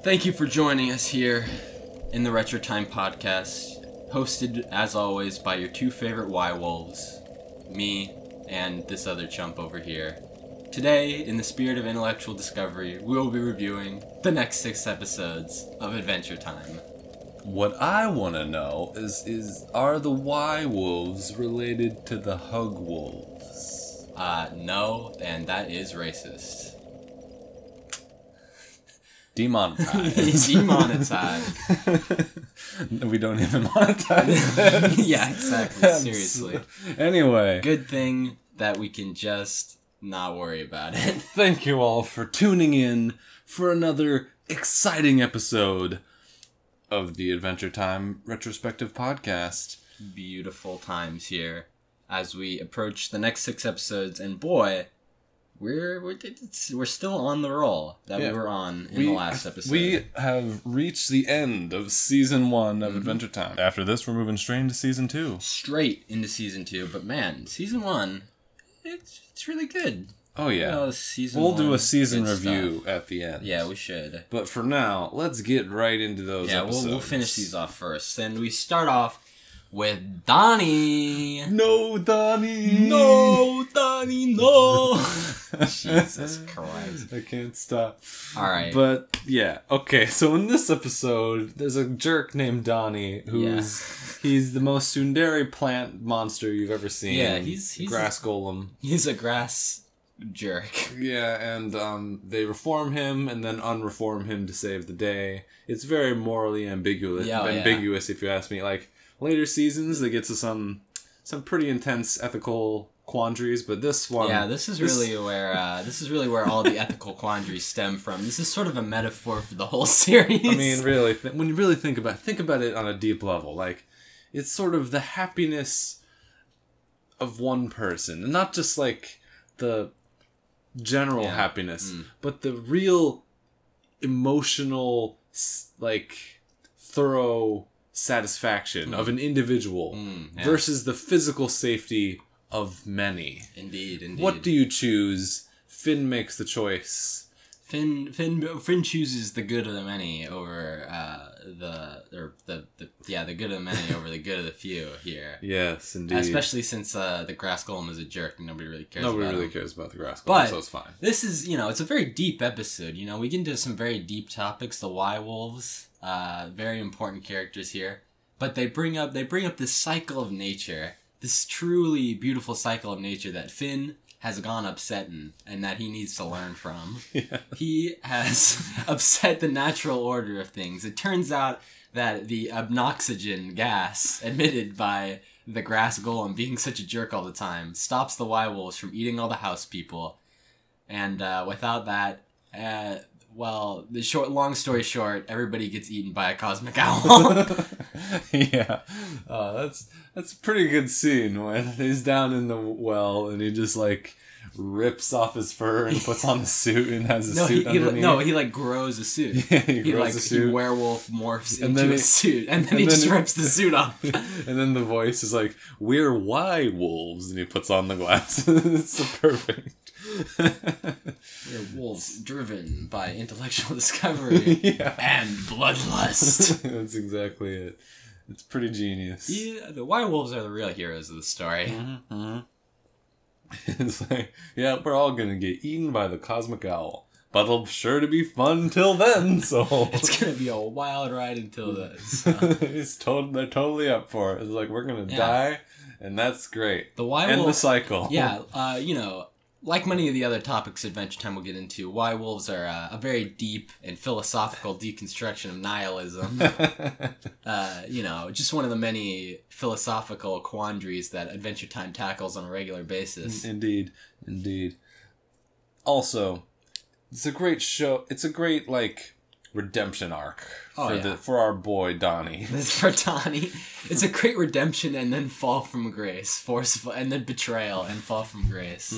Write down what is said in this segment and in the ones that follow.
Thank you for joining us here in the Retro Time podcast, hosted as always by your two favorite Y-Wolves, me and this other chump over here. Today, in the spirit of intellectual discovery, we will be reviewing the next 6 episodes of Adventure Time. What I want to know is are the Y-Wolves related to the Hug Wolves? No, and that is racist. Demonetized. Demonetized. We don't even monetize. Yeah, exactly. Seriously. Anyway. Good thing that we can just not worry about it. Thank you all for tuning in for another exciting episode of the Adventure Time Retrospective Podcast. Beautiful times here as we approach the next 6 episodes, and boy, we're still on the roll that we were on in the last episode. We have reached the end of Season 1 of Adventure Time. After this, we're moving straight into Season 2. Straight into Season 2, but man, Season 1, it's really good. Oh yeah, we'll do a season review at the end. Yeah, we should. But for now, let's get right into those episodes. We'll finish these off first. And we start off with Donnie. No, Donnie. No, Donnie, no. Jesus Christ. I can't stop. Alright. But, yeah. Okay, so in this episode, there's a jerk named Donnie he's the most tsundere plant monster you've ever seen. Yeah, he's grass golem. He's a grass jerk. Yeah, and they reform him and then unreform him to save the day. It's very morally ambiguous if you ask me. Like, later seasons, they get to some pretty intense ethical quandaries, but this one... Yeah, this is really where all the ethical quandaries stem from. This is sort of a metaphor for the whole series. I mean, really, when you really think about it on a deep level, like, it's sort of the happiness of one person, and not just, like, the general happiness, but the real emotional, like, thorough satisfaction of an individual versus the physical safety of many. Indeed. What do you choose? Finn makes the choice. Finn chooses the good of the many over the good of the many over the good of the few here. Yes, indeed. Especially since the grass golem is a jerk and nobody really cares about the grass golem, but so it's fine. This is, it's a very deep episode. We get into some very deep topics. The Y-Wolves, very important characters here. But they bring up this cycle of nature, this truly beautiful cycle of nature that Finn has gone upsetting and that he needs to learn from. Yeah. He has upset the natural order of things. It turns out that the obnoxygen gas emitted by the grass golem being such a jerk all the time stops the Y-Wolves from eating all the house people. And without that, long story short, everybody gets eaten by a cosmic owl. Yeah. That's a pretty good scene when he's down in the well and he just, like, rips off his fur and puts on the suit and has a suit underneath. He like grows a suit. Yeah, he grows a suit. He werewolf morphs into a suit and then he just rips the suit off. And then the voice is like, "We're Y-Wolves," and he puts on the glasses. It's so perfect. We're wolves driven by intellectual discovery and bloodlust. That's exactly it. It's pretty genius. Yeah, the Y-Wolves are the real heroes of the story. Mm-hmm. It's like, we're all gonna get eaten by the cosmic owl, but it'll sure to be fun till then. So it's gonna be a wild ride until then. So. They're totally up for it. It's like, we're gonna die, and that's great. The Y-Wolf, and the cycle. Yeah, like many of the other topics Adventure Time will get into, Y-Wolves are a very deep and philosophical deconstruction of nihilism. Just one of the many philosophical quandaries that Adventure Time tackles on a regular basis. Indeed. Also, it's a great show. It's a great, like, redemption arc for our boy Donnie. For Donnie, it's a great redemption and then fall from grace, forceful, and then betrayal and fall from grace.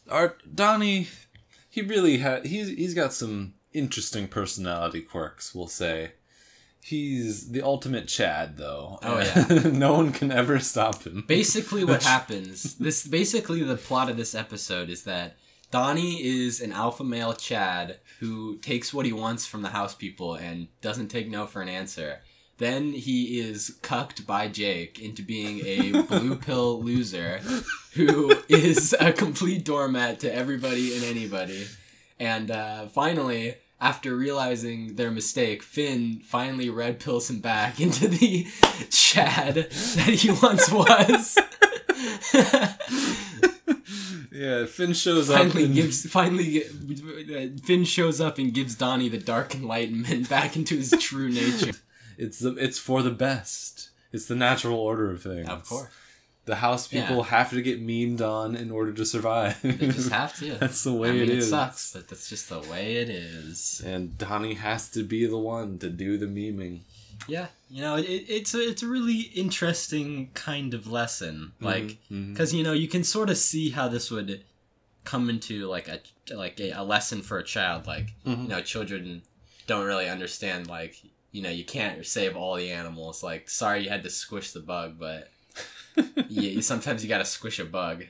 Our Donnie, he really he's got some interesting personality quirks, we'll say. He's the ultimate Chad, though. Oh yeah, no one can ever stop him. Basically, what happens? The plot of this episode is that Donnie is an alpha male Chad who takes what he wants from the house people and doesn't take no for an answer. Then he is cucked by Jake into being a blue pill loser who is a complete doormat to everybody and anybody. And finally, after realizing their mistake, Finn finally red pills him back into the Chad that he once was. Yeah, Finn shows up. Finn shows up and gives Donnie the dark enlightenment back into his true nature. It's for the best. It's the natural order of things. Of course. The house people have to get memed on in order to survive. They just have to. That's the way it is. It sucks, but that's just the way it is. And Donnie has to be the one to do the memeing. Yeah, it's a really interesting kind of lesson, like, because you can sort of see how this would come into like a lesson for a child, like children don't really understand, like you can't save all the animals, like sorry you had to squish the bug, but sometimes you gotta squish a bug.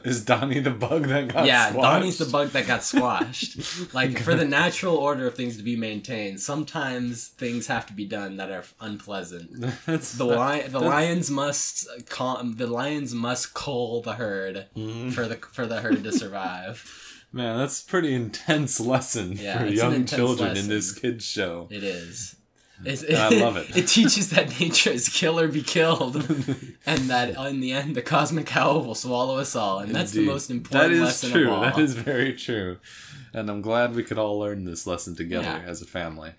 Is Donnie the bug that got squashed? Yeah, Donnie's the bug that got squashed. Like, for the natural order of things to be maintained, sometimes things have to be done that are unpleasant. The lions must cull the herd for the herd to survive. Man, that's a pretty intense lesson for young children in this kids show. It is. I love it. It teaches that nature is kill or be killed, and that in the end the cosmic owl will swallow us all, and that's the most important lesson of all. That is very true, and I'm glad we could all learn this lesson together as a family.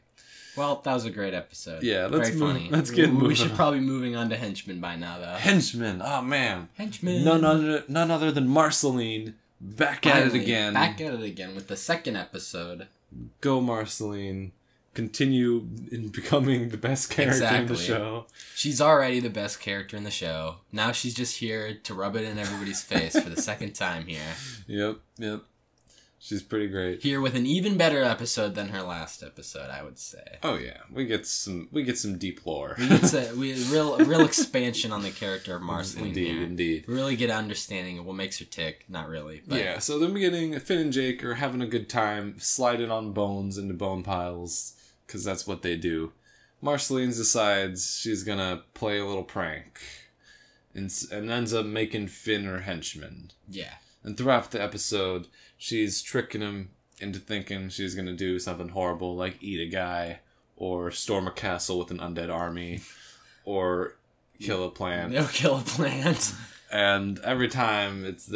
Well, that was a great episode. Yeah, funny. Let's get moving. We should probably be moving on to Henchmen by now, though. Henchmen, oh man, Henchmen. None other than Marceline. Back at it again with the second episode. Go Marceline. Continue in becoming the best character in the show. She's already the best character in the show. Now she's just here to rub it in everybody's face for the second time here. Yep. She's pretty great. Here with an even better episode than her last episode, I would say. Oh yeah, we get some deep lore. We get a real expansion on the character of Marceline. Indeed. We really get an understanding of what makes her tick. Not really, but yeah. So then Finn and Jake are having a good time, sliding on bones into bone piles, because that's what they do. Marceline decides she's gonna play a little prank, and ends up making Finn her henchman. Yeah. And throughout the episode, she's tricking him into thinking she's going to do something horrible, like eat a guy, or storm a castle with an undead army, or kill a plant. They'll kill a plant. And every time it's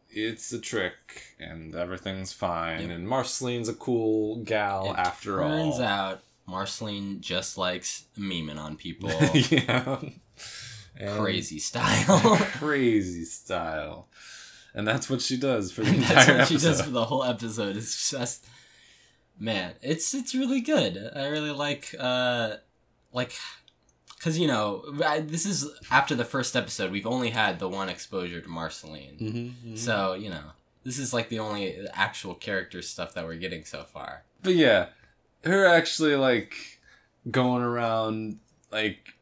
it's a trick, and everything's fine, Yep. and Marceline's a cool gal after all. Turns out, Marceline just likes memeing on people. Yeah. Crazy style. Crazy style. And that's what she does for the entire episode. That's what she does for the whole episode. It's just... Man, it's really good. I really like... Because, this is... After the first episode, we've only had the one exposure to Marceline. Mm-hmm. So, this is, like, the only actual character stuff that we're getting so far. But, yeah. Her actually, like, going around, like...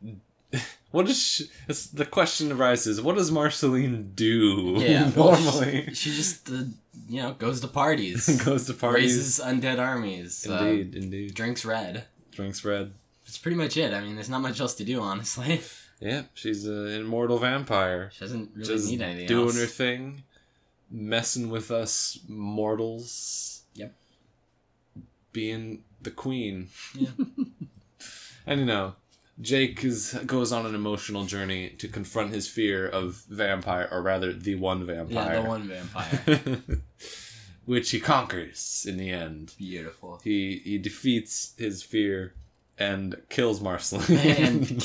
What is the question arises, what does Marceline do normally? She just, goes to parties. Goes to parties. Raises undead armies. Indeed. Drinks red. That's pretty much it. I mean, there's not much else to do, honestly. Yeah, she's an immortal vampire. She doesn't really need anything doing else. Her thing. Messing with us mortals. Yep. Being the queen. Yeah. And Jake goes on an emotional journey to confront his fear of vampire, or rather, the one vampire. Yeah, the one vampire. Which he conquers in the end. Beautiful. He defeats his fear and kills Marceline.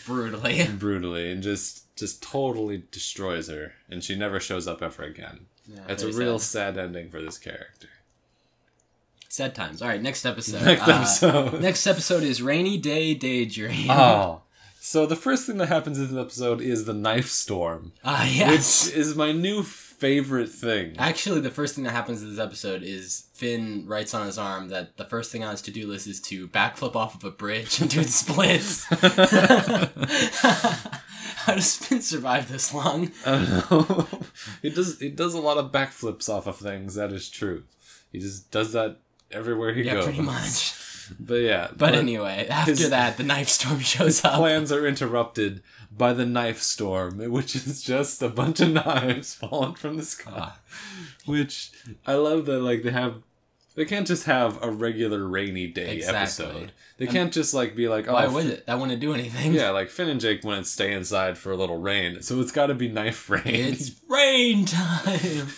Brutally, and just totally destroys her. And she never shows up ever again. Yeah, it's a real sad ending for this character. Sad times. All right, next episode. Next episode is Rainy Day Daydream. Oh. So the first thing that happens in the episode is the knife storm. Yes. Which is my new favorite thing. Actually, the first thing that happens in this episode is Finn writes on his arm that the first thing on his to-do list is to backflip off of a bridge until it splits. How does Finn survive this long? I don't know. He does a lot of backflips off of things. That is true. He just does that everywhere he goes. Yeah, pretty much. But yeah. But anyway, after that, the knife storm shows up. Plans are interrupted by the knife storm, which is just a bunch of knives falling from the sky. Which I love that, like, they can't just have a regular rainy day episode. They can't just, like, be like, oh, why would it? That wouldn't do anything. Yeah, like, Finn and Jake wouldn't stay inside for a little rain, so it's gotta be knife rain. It's rain time!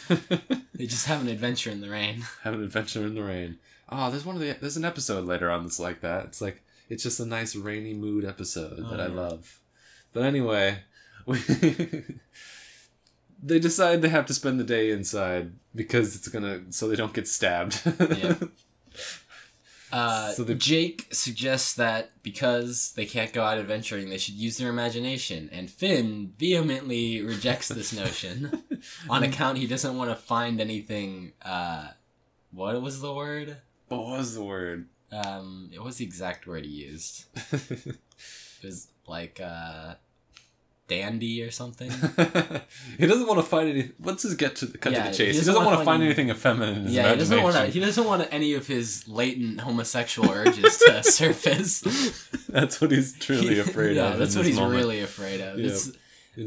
They just have an adventure in the rain. Have an adventure in the rain. Oh, there's an episode later on that's like that. It's just a nice rainy mood episode that I love. But anyway, they decide they have to spend the day inside because so they don't get stabbed. Yeah. Jake suggests that because they can't go out adventuring, they should use their imagination, and Finn vehemently rejects this notion on account he doesn't want to find anything. What was the word? What was the word? It was the exact word he used. It was like dandy or something. He doesn't want to find any. Let's just cut to the chase. He doesn't want to find anything effeminate in his imagination. He doesn't want any of his latent homosexual urges to surface. That's what he's truly afraid of. Yeah, that's what he's really afraid of. Yep. It's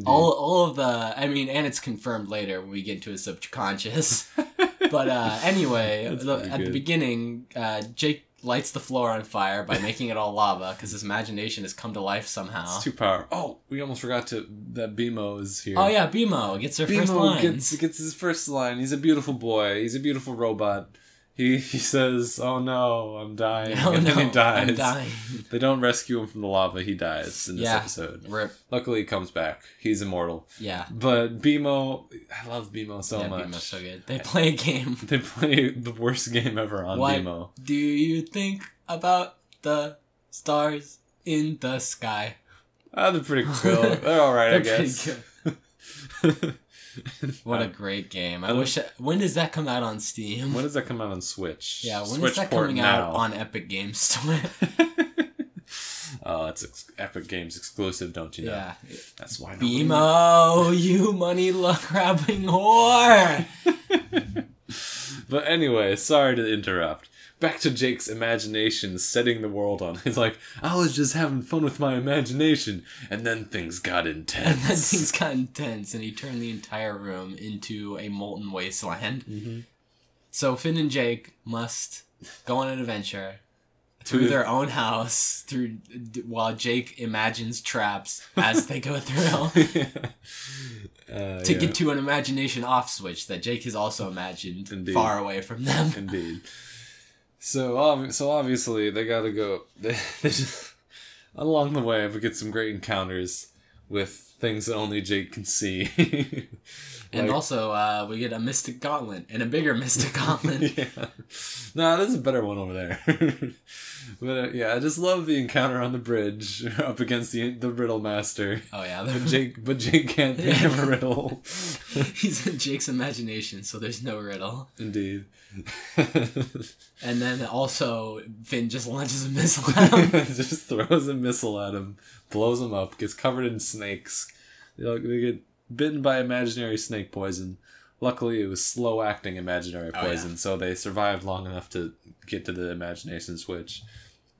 all of the. I mean, and it's confirmed later when we get into his subconscious. But anyway, at the beginning, Jake lights the floor on fire by making it all lava because his imagination has come to life somehow. It's too powerful. Oh, we almost forgot that BMO is here. Oh yeah, BMO gets her first line. Gets his first line. He's a beautiful boy. He's a beautiful robot. He says, "Oh no, I'm dying," and then he dies. I'm dying. They don't rescue him from the lava. He dies in this episode. Rip. Luckily, he comes back. He's immortal. Yeah. But BMO, I love BMO so much. BMO's so good. They play a game. They play the worst game ever on BMO. What do you think about the stars in the sky? They're pretty cool. They're all right, I guess. What a great game. I wish. When does that come out on Steam? When does that come out on Switch? Yeah, when is that coming out on Epic Games Store? Oh, it's Epic Games exclusive, don't you know? Yeah. That's why. BMO, you money grabbing whore! But anyway, sorry to interrupt. Back to Jake's imagination setting the world on. He's like, I was just having fun with my imagination, and then things got intense. And he turned the entire room into a molten wasteland. Mm-hmm. So Finn and Jake must go on an adventure through their own house, while Jake imagines traps as they go through. To get to an imagination off switch that Jake has also imagined far away from them. Indeed. So obviously they gotta go. They just along the way we get some great encounters with things that only Jake can see. And also we get a mystic gauntlet and a bigger mystic gauntlet. Yeah. No, there's a better one over there. But yeah, I just love the encounter on the bridge up against the Riddle Master. Oh yeah, but Jake can't think of a riddle. He's in Jake's imagination, so there's no riddle. Indeed. And then also Finn just launches a missile at him. Just throws a missile at him, blows him up, gets covered in snakes. They get bitten by imaginary snake poison. Luckily, it was slow-acting imaginary poison, so they survived long enough to get to the imagination switch.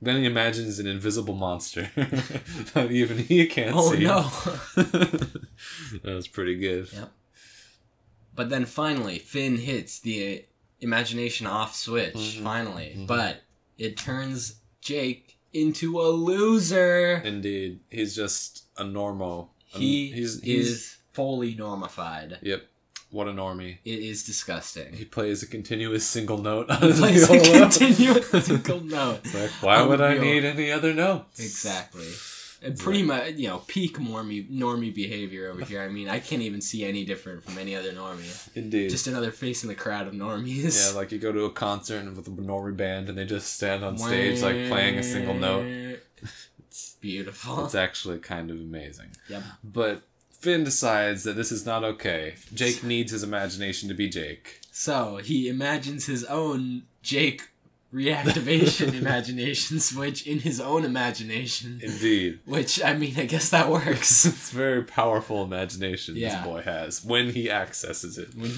Then he imagines an invisible monster that even he can't see. Oh, no. That was pretty good. Yep. But then finally, Finn hits the imagination off switch, finally. Mm-hmm. But it turns Jake into a loser. Indeed. He's just a normo. He's fully normified. Yep. What a normie. It is disgusting. He plays a continuous single note. It's like, why would I need any other notes? Exactly. And pretty much, peak normie behavior over here. I mean, I can't even see any different from any other normie. Indeed. Just another face in the crowd of normies. Yeah, like you go to a concert with a normie band and they just stand on stage like playing a single note. It's beautiful. It's actually kind of amazing. Yep. But Finn decides that this is not okay. Jake needs his imagination to be Jake. So he imagines his own Jake reactivation imagination switch in his own imagination. Indeed. Which, I mean, I guess that works. It's very powerful imagination this boy has when he accesses it. When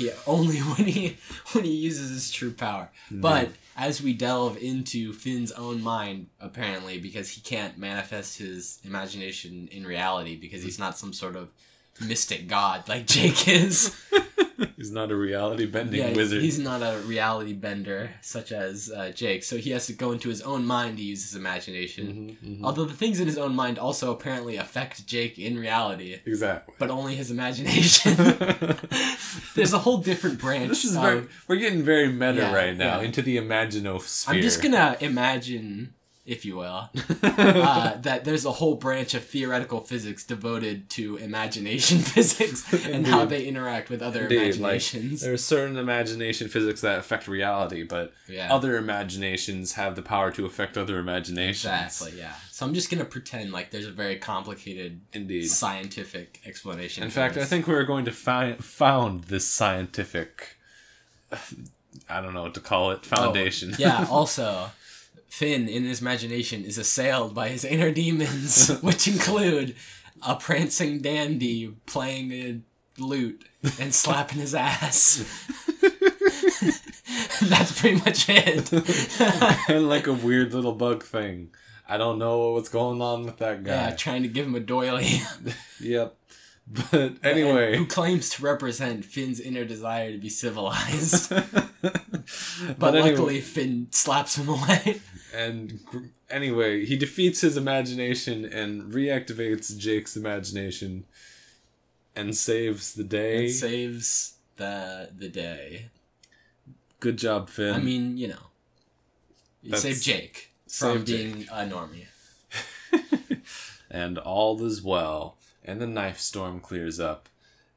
he uses his true power. But as we delve into Finn's own mind, apparently, because he can't manifest his imagination in reality because he's not some sort of mystic god like Jake is. He's not a reality bending wizard. He's not a reality bender such as Jake, so he has to go into his own mind to use his imagination. Although the things in his own mind also apparently affect Jake in reality. Exactly. But only his imagination. There's a whole different branch. This is we're getting very meta right now into the imaginosphere. I'm just gonna imagine, if you will, that there's a whole branch of theoretical physics devoted to imagination physics and how they interact with other imaginations. Like, there are certain imagination physics that affect reality, but other imaginations have the power to affect other imaginations. Exactly, yeah. So I'm just going to pretend like there's a very complicated scientific explanation. In fact, I think we're going to found this scientific, I don't know what to call it, foundation. Also... Finn, in his imagination, is assailed by his inner demons, which include a prancing dandy playing a lute and slapping his ass. That's pretty much it. And like a weird little bug thing. I don't know what's going on with that guy. Yeah, trying to give him a doily. Yep. But anyway. Who claims to represent Finn's inner desire to be civilized. But luckily Finn slaps him away. And anyway, he defeats his imagination and reactivates Jake's imagination and saves the day. And saves the day. Good job, Finn. I mean, you know. You saved Jake from being a normie. And all is well. And the knife storm clears up.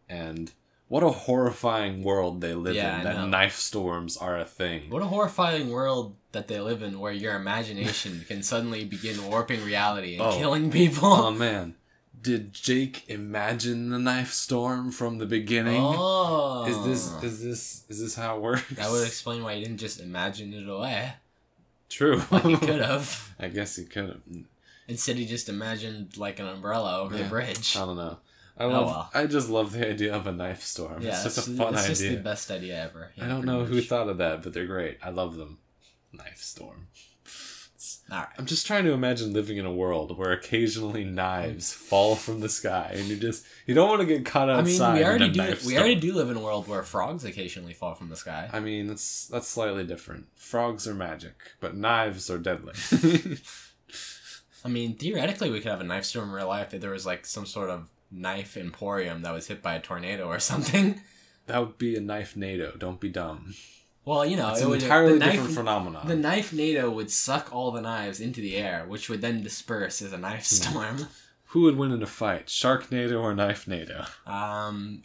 And what a horrifying world they live in, that knife storms are a thing. What a horrifying world that they live in where your imagination can suddenly begin warping reality and killing people. Oh, man. Did Jake imagine the knife storm from the beginning? Oh. Is this how it works? That would explain why he didn't just imagine it away. True. Like he could have. I guess he could have. Instead, he just imagined like an umbrella over the bridge. I don't know. I just love the idea of a knife storm. Yeah, it's just a fun idea. It's just the best idea ever. Yeah, I don't know who thought of that, but they're great. I love them. Knife storm. Alright. I'm just trying to imagine living in a world where occasionally knives fall from the sky, and you don't want to get caught outside. I mean, we already do live in a world where frogs occasionally fall from the sky. I mean, that's slightly different. Frogs are magic, but knives are deadly. I mean, theoretically, we could have a knife storm in real life if there was like some sort of knife emporium that was hit by a tornado or something. That would be a knife NATO. Don't be dumb. Well, you know, it's an entirely different phenomenon. The knife NATO would suck all the knives into the air, which would then disperse as a knife storm. Who would win in a fight, Sharknado or Knife NATO?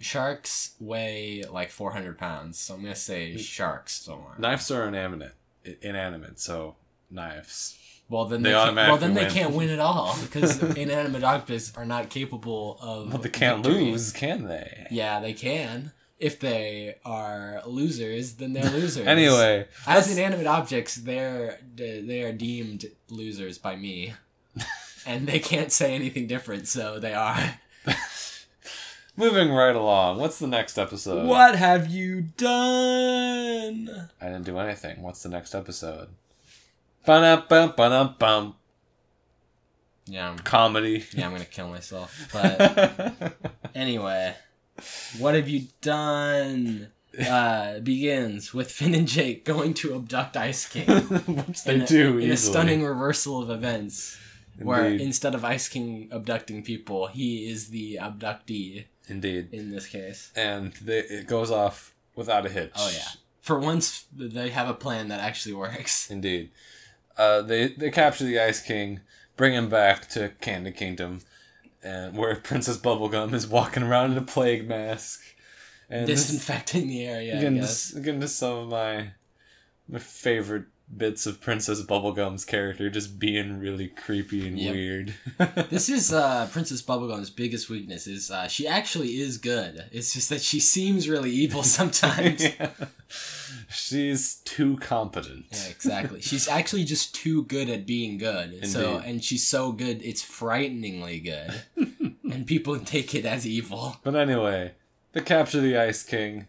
Sharks weigh like 400 pounds, so I'm gonna say sharks somewhere. Knives are inanimate, so knives. Well, then they can't win at all because inanimate objects are not capable of. Well, they can't lose, can they? Yeah, they can. If they are losers, then they're losers. Anyway, as inanimate objects, they are deemed losers by me, and they can't say anything different, so they are. Moving right along. What's the next episode? What have you done? I didn't do anything. What's the next episode? Ba-dum-bum. Yeah. Comedy. Yeah, I'm gonna kill myself. But anyway, what have you done? Begins with Finn and Jake going to abduct Ice King. Which they do in a stunning reversal of events. Indeed. Where instead of Ice King abducting people, he is the abductee. Indeed. In this case. And it goes off without a hitch. Oh, yeah. For once, they have a plan that actually works. Indeed. They capture the Ice King, bring him back to Candy Kingdom, and where Princess Bubblegum is walking around in a plague mask. And disinfecting the area, Getting to some of my favorite bits of Princess Bubblegum's character just being really creepy and weird. This is Princess Bubblegum's biggest weakness is she actually is good. It's just that she seems really evil sometimes. She's too competent. Yeah, exactly. She's actually just too good at being good. Indeed. And she's so good, it's frighteningly good. And people take it as evil. But anyway, they capture the Ice King.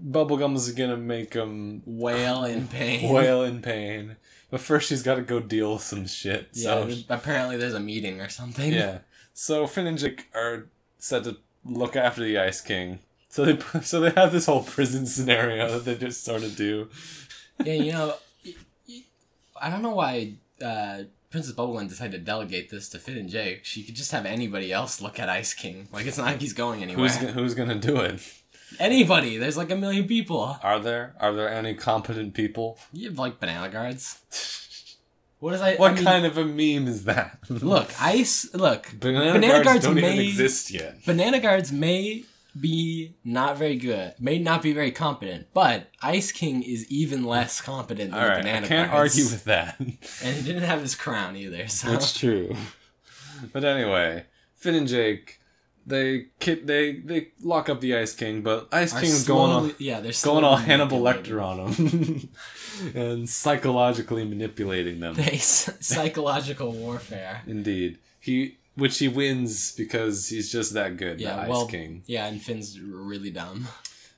Bubblegum's gonna make him wail in pain. Wail in pain. But first she's gotta go deal with some shit. Yeah, so apparently there's a meeting or something. Yeah. So Finn and Jake are set to look after the Ice King. So they have this whole prison scenario that they just sort of do. Yeah, you know, I don't know why Princess Bubblegum decided to delegate this to Finn and Jake. She could just have anybody else look at Ice King. Like, it's not like he's going anywhere. Who's gonna do it? Anybody. There's like a million people. Are there any competent people? You have like banana guards. What kind of a meme is that? Look, banana guards don't even exist yet. Banana guards may be not very good, may not be very competent, but Ice King is even less competent than the banana guards. I can't argue with that. And he didn't have his crown either, so. That's true. But anyway, Finn and Jake, they lock up the Ice King, but Ice King's going all Hannibal Lecter on them. And psychologically manipulating them. Psychological warfare. Indeed. Which he wins because he's just that good, the Ice King. Yeah, and Finn's really dumb.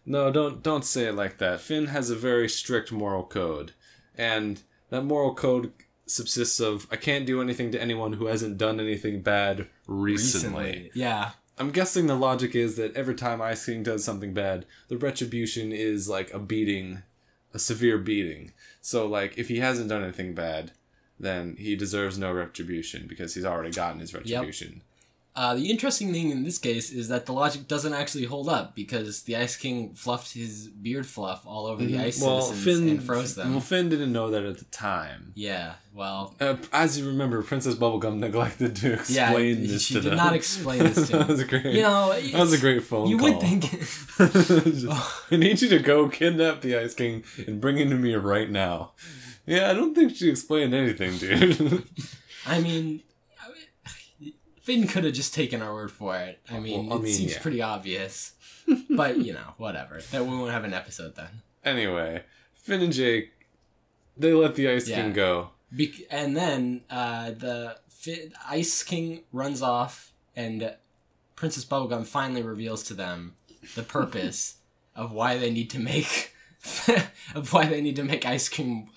No, don't say it like that. Finn has a very strict moral code. And that moral code subsists of, I can't do anything to anyone who hasn't done anything bad recently. Yeah. I'm guessing the logic is that every time Ice King does something bad, the retribution is like a beating, a severe beating. So, like, if he hasn't done anything bad, then he deserves no retribution because he's already gotten his retribution. Yep. The interesting thing in this case is that the logic doesn't actually hold up because the Ice King fluffed his beard fluff all over the ice citizens and froze them. Well, Finn didn't know that at the time. Yeah, well... as you remember, Princess Bubblegum neglected to explain this to them. She did not explain this to him. That was great. You know, that was a great phone call. You would think... I need you to go kidnap the Ice King and bring him to me right now. Yeah, I don't think she explained anything, dude. I mean... Finn could have just taken our word for it. I mean, it seems pretty obvious. But, you know, whatever. That we won't have an episode then. Anyway, Finn and Jake, they let the Ice King go. And then the Ice King runs off, and Princess Bubblegum finally reveals to them the purpose of why they need to make... Ice King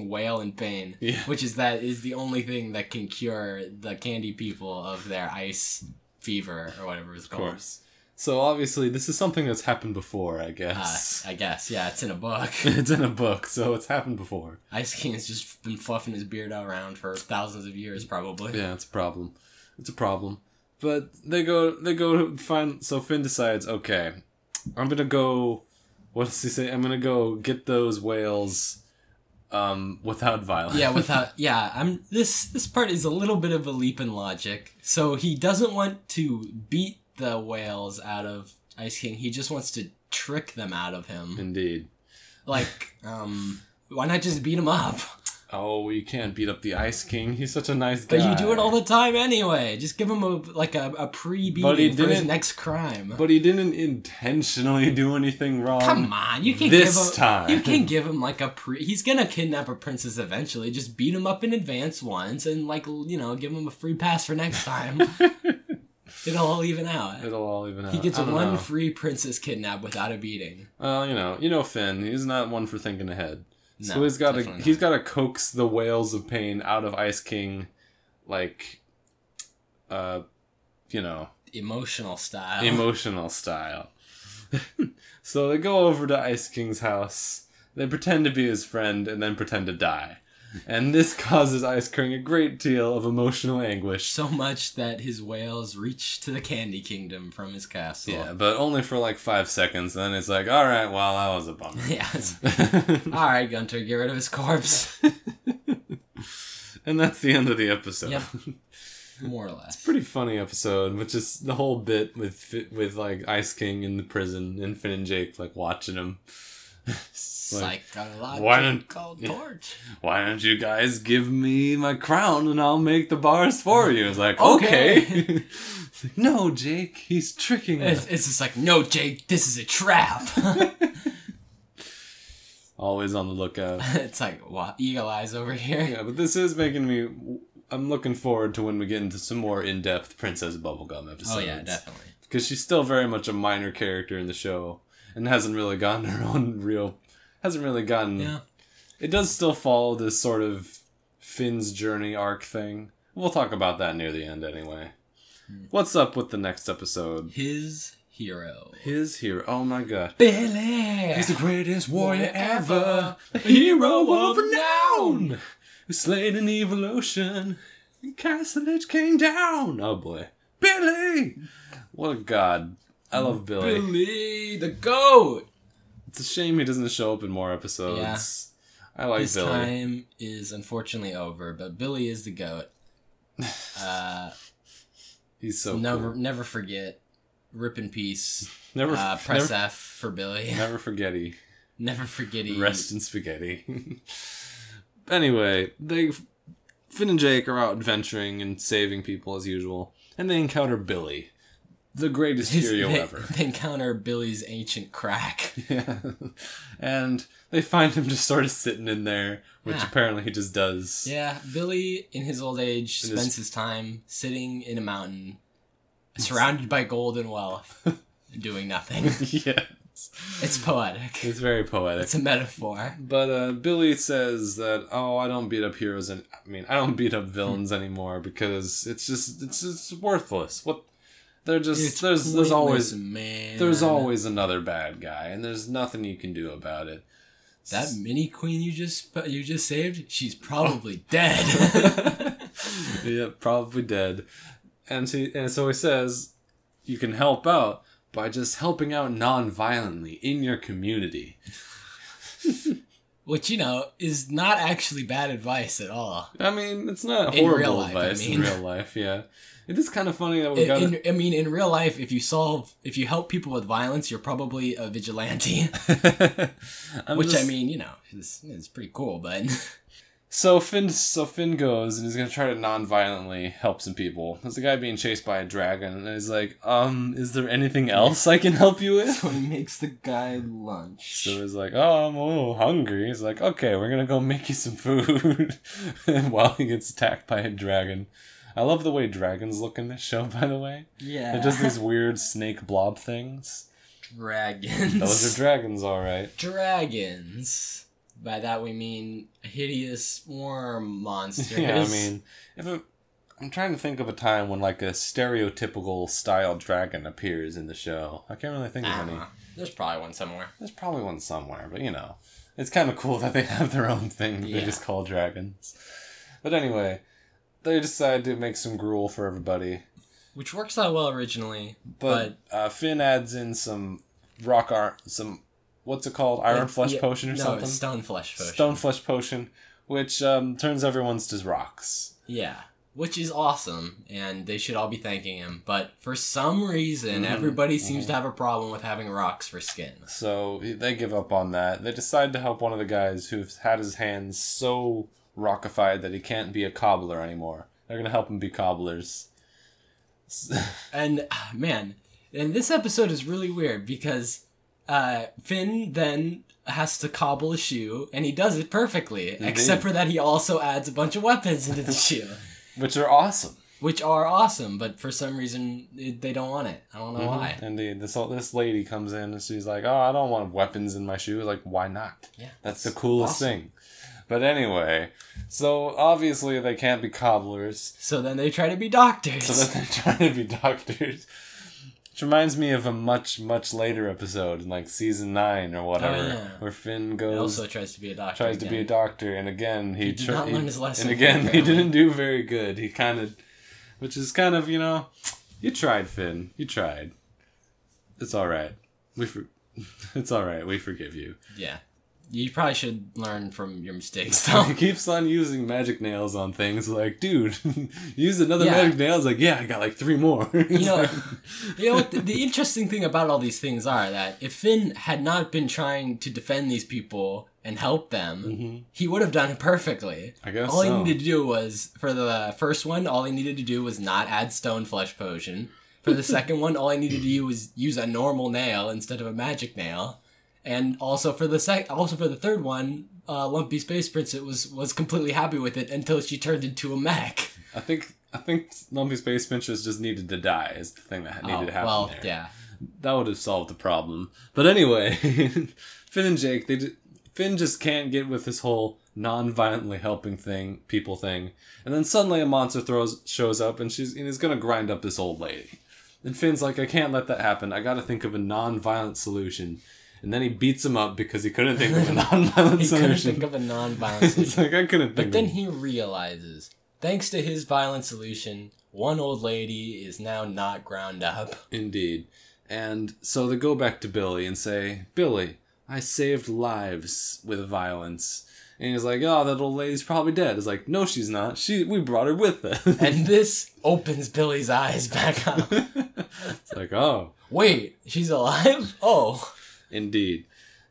wail in pain, which is the only thing that can cure the candy people of their ice fever or whatever it's called. Of course. So obviously this is something that's happened before, I guess. Yeah, it's in a book. It's in a book, so it's happened before. Ice King's just been fluffing his beard around for thousands of years, probably. Yeah, it's a problem. It's a problem. But they go to find. So Finn decides, okay, I'm gonna go. What does he say? I'm gonna go get those whales, without violence. This part is a little bit of a leap in logic. So he doesn't want to beat the whales out of Ice King. He just wants to trick them out of him. Indeed. Like, why not just beat him up? Oh, you can't beat up the Ice King. He's such a nice guy. But you do it all the time anyway. Just give him a pre-beating for his next crime. But he didn't intentionally do anything wrong. Come on, you can You can give him like a pre. He's gonna kidnap a princess eventually. Just beat him up in advance once, and give him a free pass for next time. It'll all even out. He gets one free princess kidnap without a beating. You know Finn. He's not one for thinking ahead. No, so he's got to coax the whales of pain out of Ice King, emotional style. Emotional style. So they go over to Ice King's house. They pretend to be his friend and then pretend to die. And this causes Ice King a great deal of emotional anguish. So much that his whales reach to the Candy Kingdom from his castle. Yeah, but only for 5 seconds. Then it's like, alright, well, that was a bummer. Yes. Alright, Gunter, get rid of his corpse. And that's the end of the episode. Yep. More or less. It's a pretty funny episode, which is the whole bit with Ice King in the prison and Finn and Jake watching him. Psychological torch. Why don't you guys give me my crown and I'll make the bars for you? It's like, okay. It's like, no, Jake, he's tricking us. It's just like, no, Jake, this is a trap. Always on the lookout. It's like, what? Eagle eyes over here. Yeah, but this is making me... I'm looking forward to when we get into some more in-depth Princess Bubblegum episodes. Oh, yeah, definitely. Because she's still very much a minor character in the show. And hasn't really gotten her own real... Hasn't really gotten... Yeah. It does still follow this sort of Finn's journey arc thing. We'll talk about that near the end anyway. What's up with the next episode? His hero. His hero. Oh my god. Billy! He's the greatest warrior ever. A hero of renown. Who slayed an evil ocean. And Castle Edge came down. Oh boy. Billy! What a god. I love Billy. Billy, the goat! It's a shame he doesn't show up in more episodes. Yeah. I like His Billy. His time is unfortunately over, but Billy is the goat. He's so never cool. Never forget. Rip in peace. never, Press F for Billy. Never forgetty. Never forgetty. Rest in spaghetti. Anyway, Finn and Jake are out adventuring and saving people as usual, and they encounter Billy, the greatest hero ever. They encounter Billy's ancient crack. Yeah, and they find him just sort of sitting in there, which apparently he just does. Yeah, Billy, in his old age, spends his time sitting in a mountain, surrounded by gold and wealth, doing nothing. Yeah. It's poetic. It's very poetic. It's a metaphor. But Billy says that, I don't beat up heroes I don't beat up villains anymore because it's just worthless. What there's always another bad guy and there's nothing you can do about it. That mini queen you just saved, she's probably dead. Yeah, probably dead. And so he says you can help out by just helping out non-violently in your community. Which, is not actually bad advice at all. I mean, it's not horrible advice in real life, yeah. It is kind of funny that we got in real life, if you help people with violence, you're probably a vigilante. It's pretty cool, but... So Finn goes and he's gonna try to non-violently help some people. There's a guy being chased by a dragon, and he's like, is there anything else I can help you with? So he makes the guy lunch. So he's like, I'm a little hungry. He's like, okay, we're gonna go make you some food. While he gets attacked by a dragon. I love the way dragons look in this show, by the way. Yeah. They're just these weird snake blob things. Dragons. Those are dragons, alright. Dragons. By that we mean hideous worm monsters. Yeah, I mean, I'm trying to think of a time when like a stereotypical style dragon appears in the show. I can't really think of any. There's probably one somewhere. But it's kind of cool that they have their own thing that they just call dragons. But anyway, they decide to make some gruel for everybody. Which works out well originally. But Finn adds in some what's it called? Iron flesh potion or something? Stone flesh potion. Stone flesh potion, which turns everyone's to rocks. Yeah, which is awesome, and they should all be thanking him. But for some reason, everybody seems to have a problem with having rocks for skin. So they give up on that. They decide to help one of the guys who's had his hands so rockified that he can't be a cobbler anymore. They're going to help him be cobblers. And, man, and this episode is really weird because... Finn then has to cobble a shoe, and he does it perfectly, except for that he also adds a bunch of weapons into the shoe. Which are awesome. But for some reason, they don't want it. I don't know why. Indeed. This lady comes in, and she's like, I don't want weapons in my shoe. Like, why not? Yeah. That's the coolest thing. But anyway, so obviously they can't be cobblers. So then they try to be doctors. Which reminds me of a much, much later episode in like season 9 or whatever, where Finn goes. He also tries to be a doctor. And again he did not learn his lesson. And again he didn't do very good. He which is kind of you tried, Finn. You tried. It's all right. It's all right. We forgive you. Yeah. You probably should learn from your mistakes, though. He keeps on using magic nails on things. Like, dude, use another magic nail. It's like, yeah, I got like 3 more. You know what? The interesting thing about all these things are that if Finn had not been trying to defend these people and help them, he would have done it perfectly. I guess all he needed to do was, for the first one, all he needed to do was not add stone flesh potion. For the second one, all he needed to do was use a normal nail instead of a magic nail. And also for the third one, Lumpy Space Princess was completely happy with it until she turned into a mech. I think Lumpy Space Princess just needed to die is the thing that needed to happen there. Yeah. That would have solved the problem. But anyway, Finn and Jake, Finn just can't get with this whole non-violently helping people thing. And then suddenly a monster shows up and he's gonna grind up this old lady. And Finn's like, I can't let that happen. I gotta think of a non-violent solution. And then he beats him up because he couldn't think of a non-violent solution. He couldn't think of a non-violent solution. It's like, I couldn't think But then he realizes, thanks to his violent solution, one old lady is now not ground up. Indeed. And so they go back to Billy and say, Billy, I saved lives with violence. And he's like, oh, that old lady's probably dead. It's like, no, she's not. We brought her with us. And this opens Billy's eyes back up. It's like, oh. Wait, she's alive? Oh. Indeed.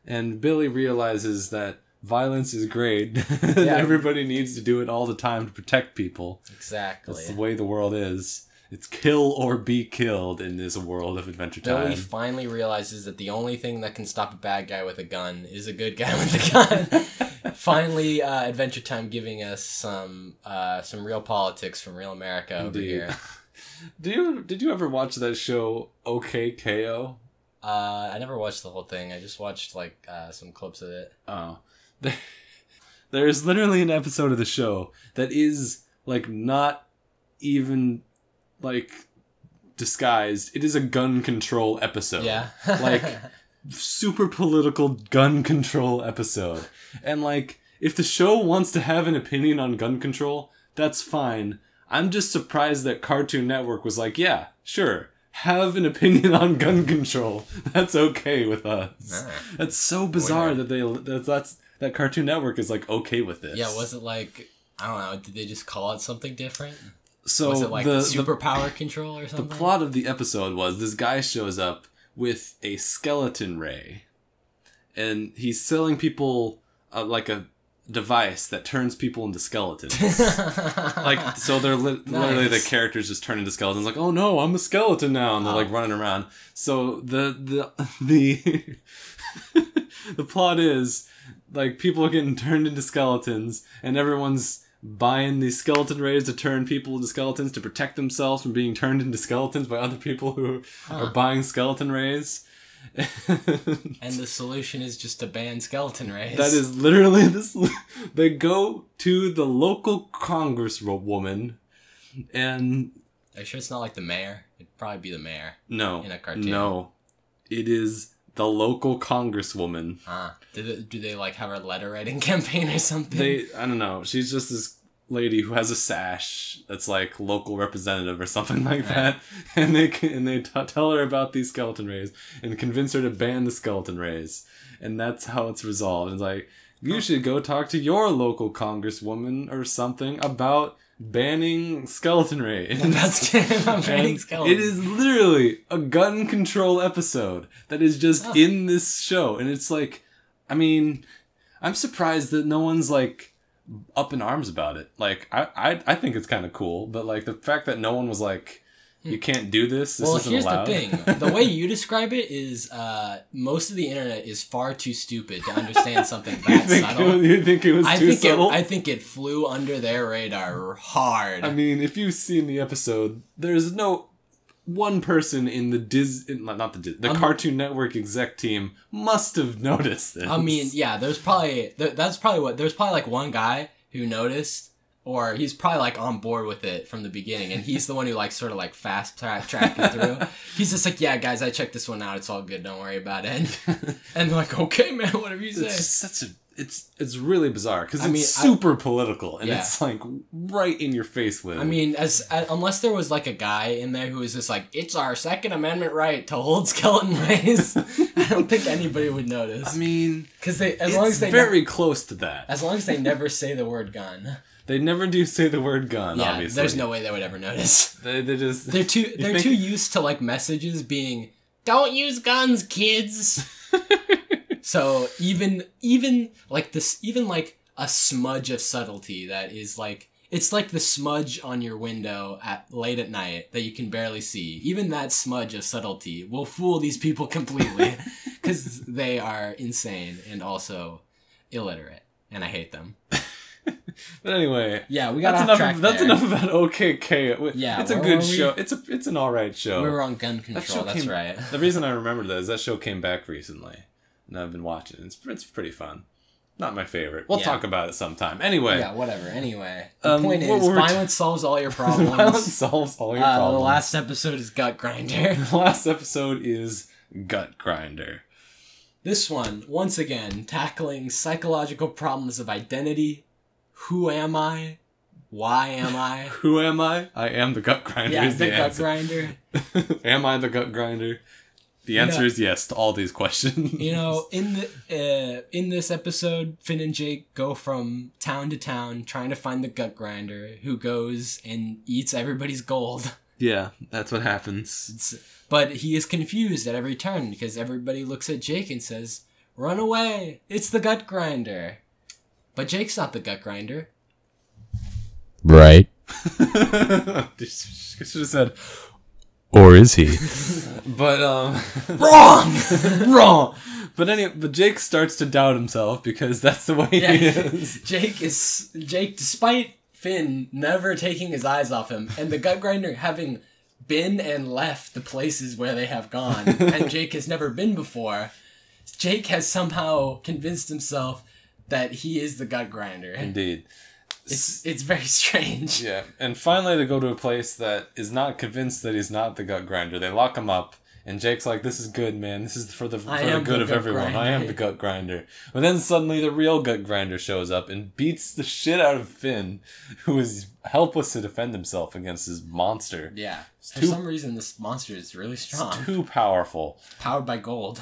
And Billy realizes that violence is great. Yeah. Everybody needs to do it all the time to protect people. Exactly. That's the way the world is. It's kill or be killed in this world of Adventure Time. Billy finally realizes that the only thing that can stop a bad guy with a gun is a good guy with a gun. Finally, Adventure Time giving us some real politics from real America over here. Did you ever watch that show OK Ko? I never watched the whole thing. I just watched some clips of it. Oh, there's literally an episode of the show that is not even disguised. It is a gun control episode. Yeah. Super political gun control episode. And if the show wants to have an opinion on gun control, that's fine. I'm just surprised that Cartoon Network was like, yeah, sure, have an opinion on gun control. That's okay with us. That's so bizarre that Cartoon Network is okay with this. Yeah, was it I don't know, did they just call it something different? So was it superpower control or something? The plot of the episode was this guy shows up with a skeleton ray, and he's selling people a device that turns people into skeletons. So they're literally the characters just turn into skeletons. Oh no, I'm a skeleton now, and they're running around. So the the plot is people are getting turned into skeletons, and everyone's buying these skeleton rays to turn people into skeletons to protect themselves from being turned into skeletons by other people who are buying skeleton rays. And the solution is just to ban skeleton rays. That is literally this. They go to the local congresswoman, and are you sure it's not the mayor? It'd probably be the mayor. No, in a cartoon. No, it is the local congresswoman. Do they have a letter writing campaign or something? I don't know. She's just this lady who has a sash that's local representative or something like that, and they tell her about these skeleton rays and convince her to ban the skeleton rays, and that's how it's resolved. It's you should go talk to your local congresswoman or something about banning skeleton rays. About banning skeletons. It is literally a gun control episode that is just in this show, and it's I'm surprised that no one's up in arms about it. I think it's kind of cool, but the fact that no one was you can't do this isn't allowed. Here's the thing. The way you describe it is most of the internet is far too stupid to understand something that subtle. You think it was too subtle? I think it flew under their radar hard. If you've seen the episode, there's no one person in the Cartoon Network exec team must have noticed this. There's probably one guy who noticed, or he's probably on board with it from the beginning, and he's the one who fast track it through. He's just yeah, guys, I checked this one out. It's all good. Don't worry about it. And they're okay, man, whatever you say. It's just it's really bizarre because it's super political, and it's right in your face with it. Unless there was a guy in there who was just it's our Second Amendment right to hold skeleton rays, I don't think anybody would notice. Because it's very close to that. As long as they never say the word gun. They never do say the word gun. Yeah, obviously. There's no way they would ever notice. They're too used to messages being "Don't use guns, kids." So even a smudge of subtlety that is it's the smudge on your window late at night that you can barely see. Even that smudge of subtlety will fool these people completely. because they are insane and also illiterate, and I hate them. But anyway, yeah, we got that's off track. That's enough about OKK. Yeah, it's a good show. It's an alright show. We were on gun control. That's right. The reason I remembered that is that show came back recently, and I've been watching it. It's pretty fun. Not my favorite. We'll talk about it sometime. Anyway. Yeah, whatever. Anyway, the point is, violence solves all your problems. Violence solves all your problems. The last episode is Gut Grinder. The last episode is Gut Grinder. This one, once again, tackling psychological problems of identity. Who am I? Why am I? Who am I? I am the Gut Grinder. Yeah, the Gut Grinder. Am I the Gut Grinder? The answer is yes to all these questions. In this episode, Finn and Jake go from town to town trying to find the Gut Grinder, who goes and eats everybody's gold. Yeah, that's what happens. But he is confused at every turn because everybody looks at Jake and says, "Run away! It's the Gut Grinder." But Jake's not the Gut Grinder. Right. You should have said, or is he? But, Wrong! Wrong! But Jake starts to doubt himself because that's the way he is. Jake, despite Finn never taking his eyes off him, and the Gut Grinder having been and left the places where they have gone, and Jake has never been before, Jake has somehow convinced himself that he is the Gut Grinder. Indeed. It's very strange. Yeah, and finally they go to a place that is not convinced that he's not the Gut Grinder. They lock him up, and Jake's like, "This is good, man. This is for the good of everyone. Grinder. I am the Gut Grinder." But then suddenly the real Gut Grinder shows up and beats the shit out of Finn, who is helpless to defend himself against this monster. Yeah. For some reason, this monster is really strong. It's too powerful. Powered by gold.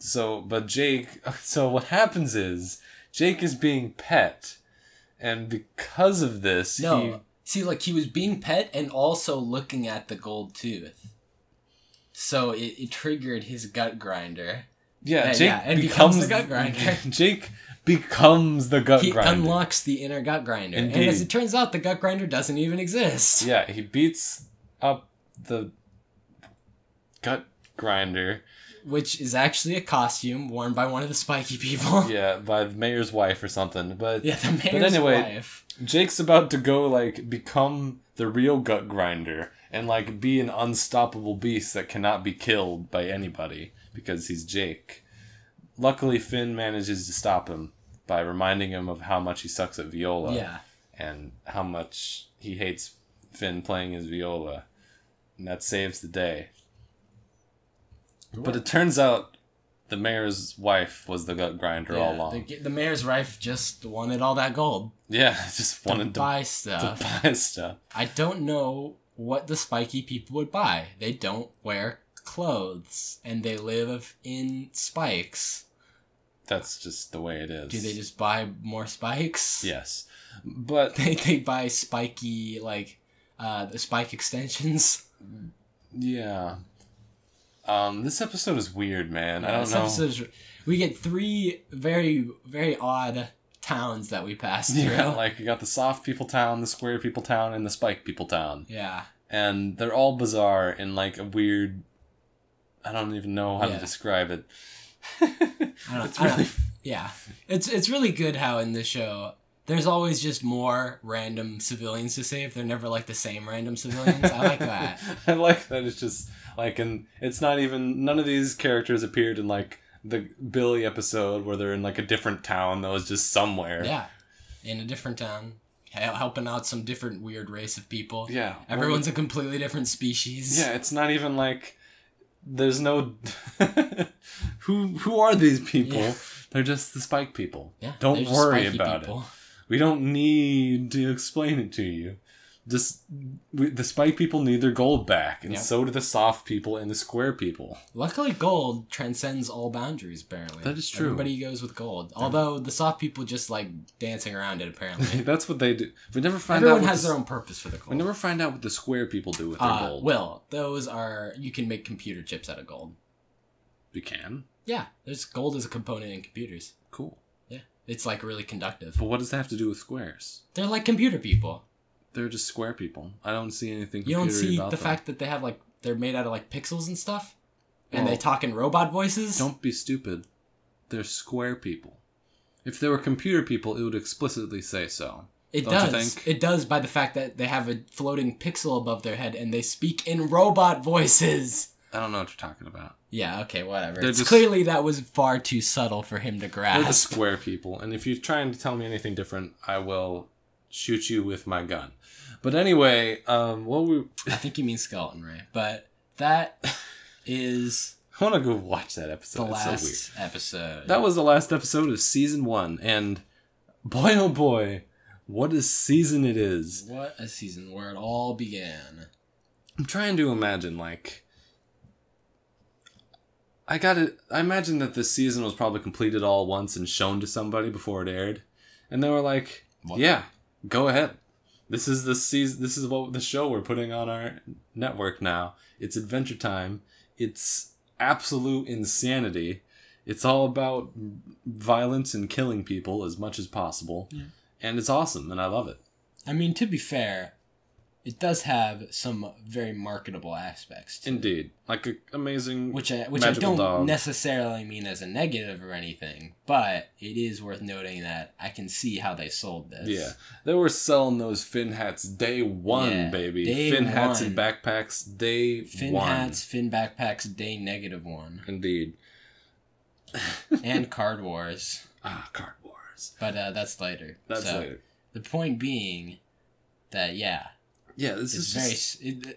So what happens is Jake is being pet. And because of this, he was being pet and also looking at the gold tooth. So it triggered his Gut Grinder. Yeah, Jake becomes the Gut Grinder. Jake becomes the Gut Grinder. He unlocks the inner Gut Grinder. Indeed. And as it turns out, the Gut Grinder doesn't even exist. Yeah, he beats up the Gut Grinder. Which is actually a costume worn by one of the spiky people. Yeah, by the mayor's wife or something. The mayor's wife. Jake's about to go, become the real Gut Grinder and, be an unstoppable beast that cannot be killed by anybody because he's Jake. Luckily, Finn manages to stop him by reminding him of how much he sucks at viola. Yeah. And how much he hates Finn playing his viola. And that saves the day. But it turns out the mayor's wife was the Gut Grinder all along. The mayor's wife just wanted all that gold. Yeah, just wanted to buy stuff. I don't know what the spiky people would buy. They don't wear clothes, and they live in spikes. That's just the way it is. Do they just buy more spikes? Yes. But they buy spiky, the spike extensions. Yeah. This episode is weird, man. I don't know. We get 3 very, very odd towns that we pass through. Yeah, you got the soft people town, the square people town, and the spike people town. Yeah. And they're all bizarre in a weird... I don't even know how to describe it. It's really good how in this show there's always just more random civilians to save. They're never the same random civilians. I like that. I like that it's just and it's not even, none of these characters appeared in the Billy episode where they're in a different town that was just somewhere. Yeah, in a different town, helping out some different weird race of people. Yeah. Everyone's a completely different species. Yeah, it's not even there's no... Who are these people? Yeah. They're just the spike people. Yeah, don't worry about it. We don't need to explain it to you. The spike people need their gold back, and so do the soft people and the square people. Luckily, gold transcends all boundaries, apparently. That is true. Everybody goes with gold. Although, the soft people just dancing around it, apparently. That's what they do. We never find Everyone has their own purpose for the gold. We never find out what the square people do with their gold. Well, those are... You can make computer chips out of gold. You can? Yeah. There's gold as a component in computers. Cool. Yeah. It's, really conductive. But what does that have to do with squares? They're like computer people. They're just square people. I don't see anything. You don't see the fact that they have they're made out of pixels and stuff. And they talk in robot voices? Don't be stupid. They're square people. If they were computer people, it would explicitly say so. It Don't does. you think? It does by the fact that they have a floating pixel above their head and they speak in robot voices. I don't know what you're talking about. Yeah, okay, whatever. They're It's just- clearly that was far too subtle for him to They're the grasp. square people, and if you're trying to tell me anything different, I will shoot you with my gun. But anyway, I think you mean Skeleton Ray, but that is I want to go watch that the episode. It's last so weird. episode. That was the last episode of season 1, and boy oh boy, what a season it is. What a season where it all began. I'm trying to imagine, like, I imagine that this season was probably completed all at once and shown to somebody before it aired. And they were like, What? yeah, go ahead. This is the season, this is what the show we're putting on our network now. It's Adventure Time. It's absolute insanity. It's all about violence and killing people as much as possible. Yeah. And it's awesome, and I love it. I mean, to be fair, it does have some very marketable aspects to it. Indeed. Like an amazing Which I magical don't dog. necessarily mean as a negative or anything, but it is worth noting that I can see how they sold this. Yeah. They were selling those fin hats day one, Yeah, baby. day Fin hats one. and backpacks day Fin one. hats, fin backpacks, day -1. Indeed. And Card Wars. Card Wars. But that's later. That's So, later. The point being that, yeah, Yeah, this it's is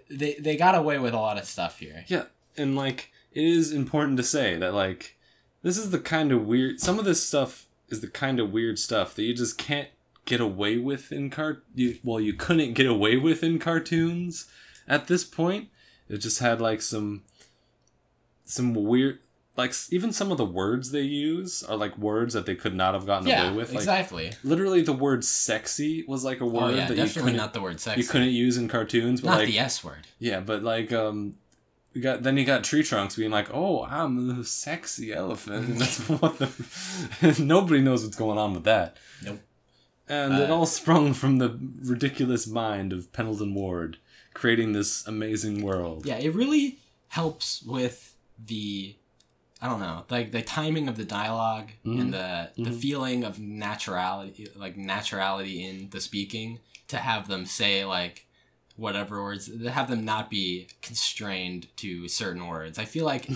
very... They got away with a lot of stuff here. Yeah, and, like, it is important to say that, like, this is the kind of weird... Some of this stuff is the kind of weird stuff that you just can't get away with in you couldn't get away with in cartoons at this point. It just had, like, some weird... Like, even some of the words they use are, like, words that they could not have gotten away with. Like, exactly. literally, the word sexy was, like, a word that definitely not the word sexy. you couldn't use in cartoons. But, not like, the S word. yeah, but, like, you got Tree Trunks being like, "Oh, I'm a sexy elephant," and that's what nobody knows what's going on with that. Nope. And it all sprung from the ridiculous mind of Pendleton Ward creating this amazing world. Yeah, it really helps with the, I don't know, like the timing of the dialogue and the feeling of naturality in the speaking, to have them say, like, whatever words, to have them not be constrained to certain words. I feel like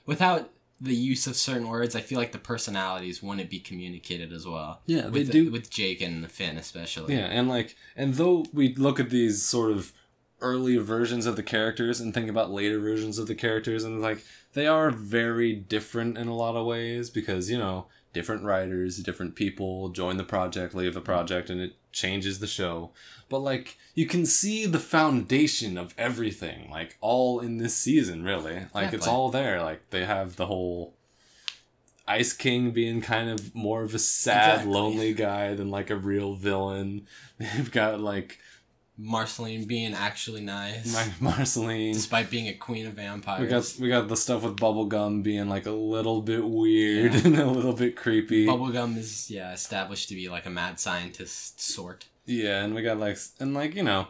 without the use of certain words, I feel like the personalities wouldn't be communicated as well. Yeah, with they do. With Jake and Finn especially. Yeah, and though we look at these sort of early versions of the characters and think about later versions of the characters, and, like, they are very different in a lot of ways because, you know, different writers, different people join the project, leave the project, and it changes the show. But, like, you can see the foundation of everything, like, all in this season, really. Like, it's all there. Like, they have the whole Ice King being kind of more of a sad, lonely guy than, like, a real villain. They've got, like, Marceline being actually nice. Marceline. Despite being a queen of vampires. We got the stuff with Bubblegum being, like, a little bit weird and a little bit creepy. Bubblegum is, established to be, like, a mad scientist sort. Yeah, and we got, like, you know,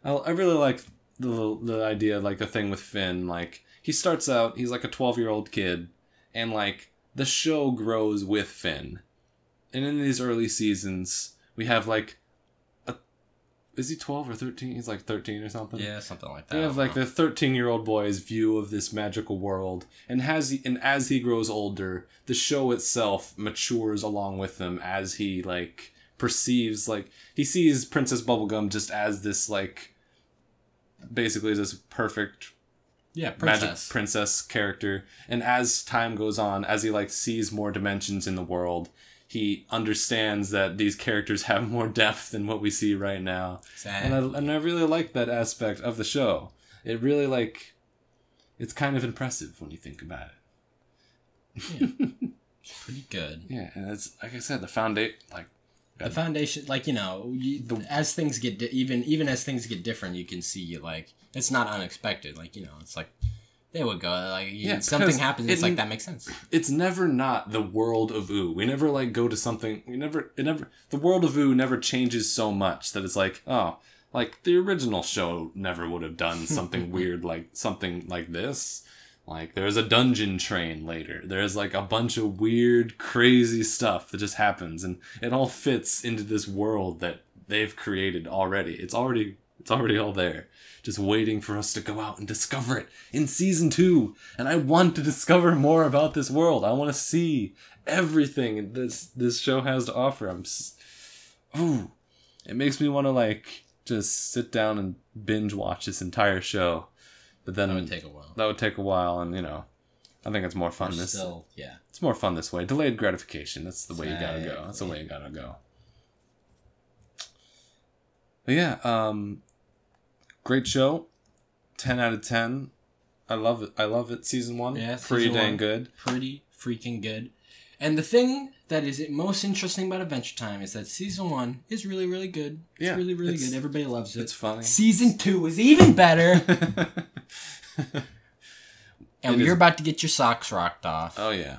I really like the idea, like, the thing with Finn. Like, he starts out, he's like a 12-year-old kid, and, like, the show grows with Finn. And in these early seasons, we have, like, is he 12 or 13? He's like 13 or something. Yeah, something like that. We have, like, the 13-year-old boy's view of this magical world, and as he grows older, the show itself matures along with him as he, like, perceives, like, he sees Princess Bubblegum just as this, like, basically this perfect magic princess character, and as time goes on, as he, like, sees more dimensions in the world, he understands that these characters have more depth than what we see right now. Exactly. And I really like that aspect of the show. It really, like, it's kind of impressive when you think about it. Yeah. It's pretty good. Yeah, and it's, like I said, the foundation, like, you know, as things get, even as things get different, you can see, like, it's not unexpected. Like, you know, it's like, they would go, like, something happens, it's like, that makes sense. It's never not the world of Ooh. We never, like, go to something, the world of Ooh never changes so much that it's like, oh, like, the original show never would have done something weird, like, something like this. Like, there's a dungeon train later. There's, like, a bunch of weird, crazy stuff that just happens, and it all fits into this world that they've created already. It's already all there, just waiting for us to go out and discover it in season 2. And I want to discover more about this world. I want to see everything this show has to offer. It makes me want to, like, just sit down and binge watch this entire show. But then that would take a while. That would take a while, and I think it's more fun It's more fun this way. Delayed gratification. That's the way you gotta go. That's the way you gotta go. But yeah, great show. 10 out of 10. I love it. I love it. Season 1. Yeah, pretty dang good. Pretty freaking good. And the thing that is most interesting about Adventure Time is that season 1 is really, really good. It's really, really good. Everybody loves it. It's funny. Season 2 is even better. And you're about to get your socks rocked off. Oh, yeah.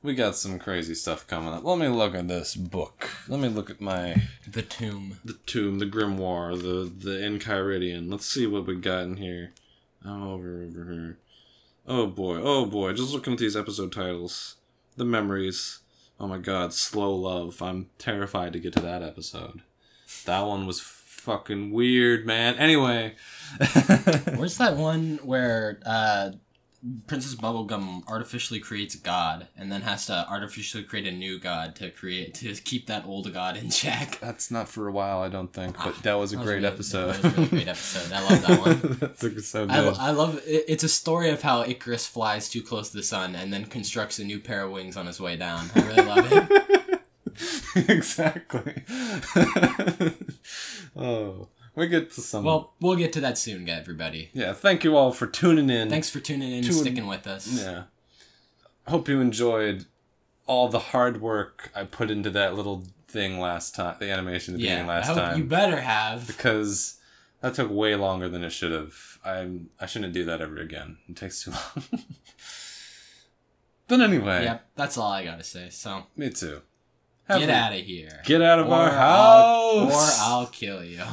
We got some crazy stuff coming up. Let me look at this book. Let me look at The Tomb. The Tomb, the Grimoire, the Enchiridion. Let's see what we got in here. Over here. Oh, boy. Just looking at these episode titles. The memories. Oh, my God. Slow Love. I'm terrified to get to that episode. That one was fucking weird, man. Anyway. Where's that one where Princess Bubblegum artificially creates a god and then has to artificially create a new god to keep that old god in check? That's not for a while, I don't think, but that was a great episode. That was a really great episode. I love that one. That's so good. I love it. It's a story of how Icarus flies too close to the sun and then constructs a new pair of wings on his way down. I really love it. Exactly. Oh. We get to some... Well, we'll get to that soon, everybody. Yeah, thank you all for tuning in. Thanks for tuning in and sticking with us. Yeah. Hope you enjoyed all the hard work I put into that little thing last time, the animation at the beginning last time. You better have. Because that took way longer than it should have. I shouldn't do that ever again. It takes too long. But anyway. Yep, that's all I gotta say, so... Me too. Get out of here. Get out of our house! Or I'll kill you.